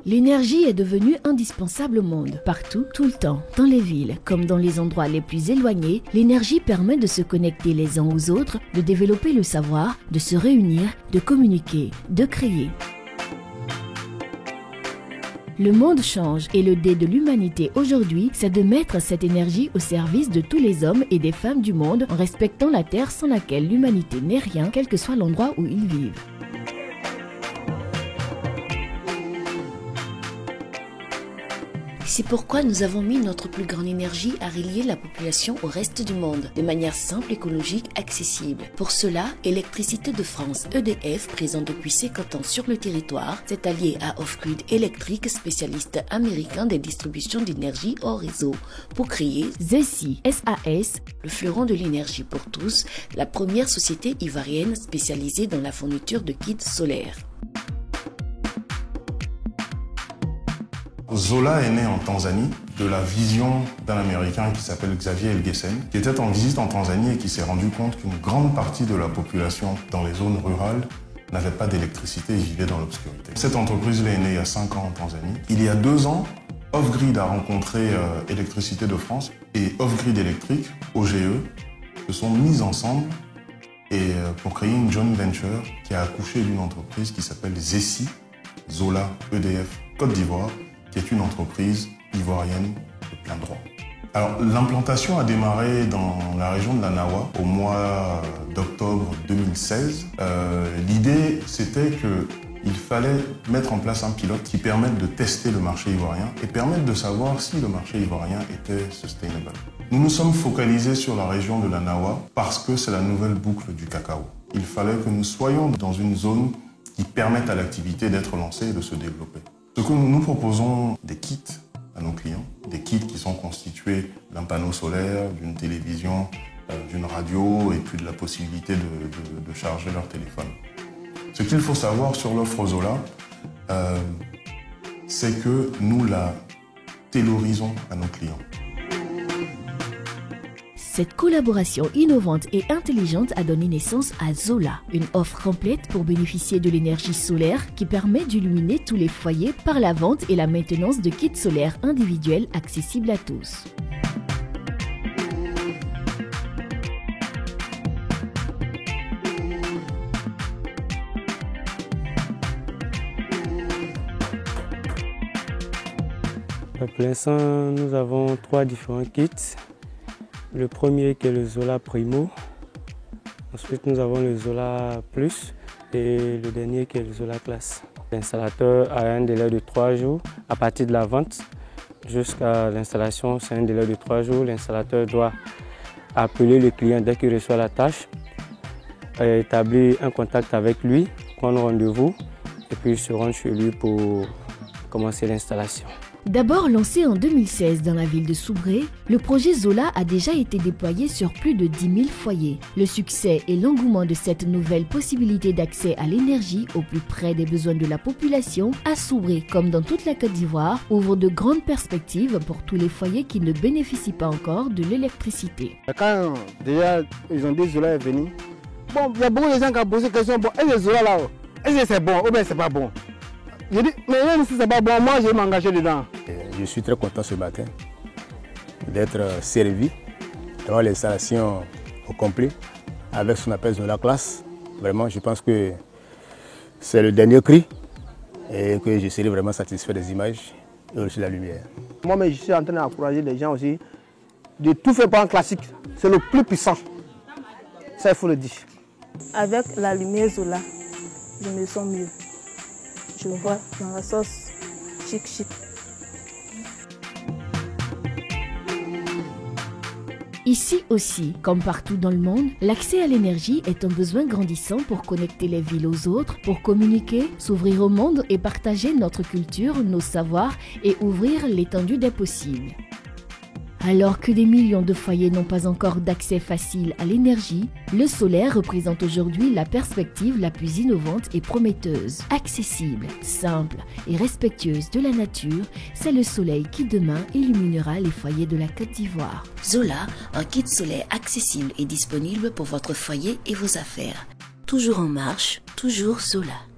L'énergie est devenue indispensable au monde, partout, tout le temps. Dans les villes, comme dans les endroits les plus éloignés, l'énergie permet de se connecter les uns aux autres, de développer le savoir, de se réunir, de communiquer, de créer. Le monde change et le dé de l'humanité aujourd'hui, c'est de mettre cette énergie au service de tous les hommes et des femmes du monde en respectant la terre sans laquelle l'humanité n'est rien, quel que soit l'endroit où ils vivent. C'est pourquoi nous avons mis notre plus grande énergie à relier la population au reste du monde, de manière simple, écologique, accessible. Pour cela, Électricité de France, EDF, présent depuis 50 ans sur le territoire, s'est allié à Off-Grid Electric, spécialiste américain des distributions d'énergie hors réseau, pour créer ZESI, SAS, le fleuron de l'énergie pour tous, la première société ivoirienne spécialisée dans la fourniture de kits solaires. Zola est né en Tanzanie de la vision d'un Américain qui s'appelle Xavier Elgessen, qui était en visite en Tanzanie et qui s'est rendu compte qu'une grande partie de la population dans les zones rurales n'avait pas d'électricité et vivait dans l'obscurité. Cette entreprise-là est née il y a 5 ans en Tanzanie. Il y a 2 ans, Off-Grid a rencontré Électricité de France et Off-Grid Electric, OGE, se sont mis ensemble pour créer une joint venture qui a accouché d'une entreprise qui s'appelle ZESI, Zola EDF Côte d'Ivoire, qui est une entreprise ivoirienne de plein droit. Alors, l'implantation a démarré dans la région de la Nawa au mois d'octobre 2016. L'idée, c'était qu'il fallait mettre en place un pilote qui permette de tester le marché ivoirien et permette de savoir si le marché ivoirien était sustainable. Nous nous sommes focalisés sur la région de la Nawa parce que c'est la nouvelle boucle du cacao. Il fallait que nous soyons dans une zone qui permette à l'activité d'être lancée et de se développer. Ce que nous proposons des kits à nos clients, des kits qui sont constitués d'un panneau solaire, d'une télévision, d'une radio et puis de la possibilité de charger leur téléphone. Ce qu'il faut savoir sur l'offre Zola, c'est que nous la taylorisons à nos clients. Cette collaboration innovante et intelligente a donné naissance à Zola, une offre complète pour bénéficier de l'énergie solaire qui permet d'illuminer tous les foyers par la vente et la maintenance de kits solaires individuels accessibles à tous. Pour l'instant, nous avons 3 différents kits. Le premier qui est le Zola Primo, ensuite nous avons le Zola Plus et le dernier qui est le Zola Class. L'installateur a un délai de 3 jours à partir de la vente jusqu'à l'installation, c'est un délai de 3 jours. L'installateur doit appeler le client dès qu'il reçoit la tâche, établir un contact avec lui, prendre rendez-vous et puis se rendre chez lui pour commencer l'installation. D'abord lancé en 2016 dans la ville de Soubré, le projet Zola a déjà été déployé sur plus de 10 000 foyers. Le succès et l'engouement de cette nouvelle possibilité d'accès à l'énergie au plus près des besoins de la population à Soubré, comme dans toute la Côte d'Ivoire, ouvre de grandes perspectives pour tous les foyers qui ne bénéficient pas encore de l'électricité. Quand déjà ils ont dit Zola est venu, bon, il y a beaucoup de gens qui ont posé la question, bon, est-ce que Zola là, est-ce que c'est bon ou bien c'est pas bon? J'ai dit, mais même si c'est pas bon, moi je vais m'engager dedans. Je suis très content ce matin d'être servi, d'avoir l'installation au complet avec ce qu'on appelle Zola Class. Vraiment, je pense que c'est le dernier cri et que je serai vraiment satisfait des images et aussi de la lumière. Moi, mais je suis en train d'encourager les gens aussi de tout faire par un classique. C'est le plus puissant. Ça, il faut le dire. Avec la lumière Zola, je me sens mieux. Je me vois dans la sauce chic. Ici aussi, comme partout dans le monde, l'accès à l'énergie est un besoin grandissant pour connecter les villes aux autres, pour communiquer, s'ouvrir au monde et partager notre culture, nos savoirs et ouvrir l'étendue des possibles. Alors que des millions de foyers n'ont pas encore d'accès facile à l'énergie, le solaire représente aujourd'hui la perspective la plus innovante et prometteuse. Accessible, simple et respectueuse de la nature, c'est le soleil qui demain illuminera les foyers de la Côte d'Ivoire. Zola, un kit solaire accessible et disponible pour votre foyer et vos affaires. Toujours en marche, toujours Zola.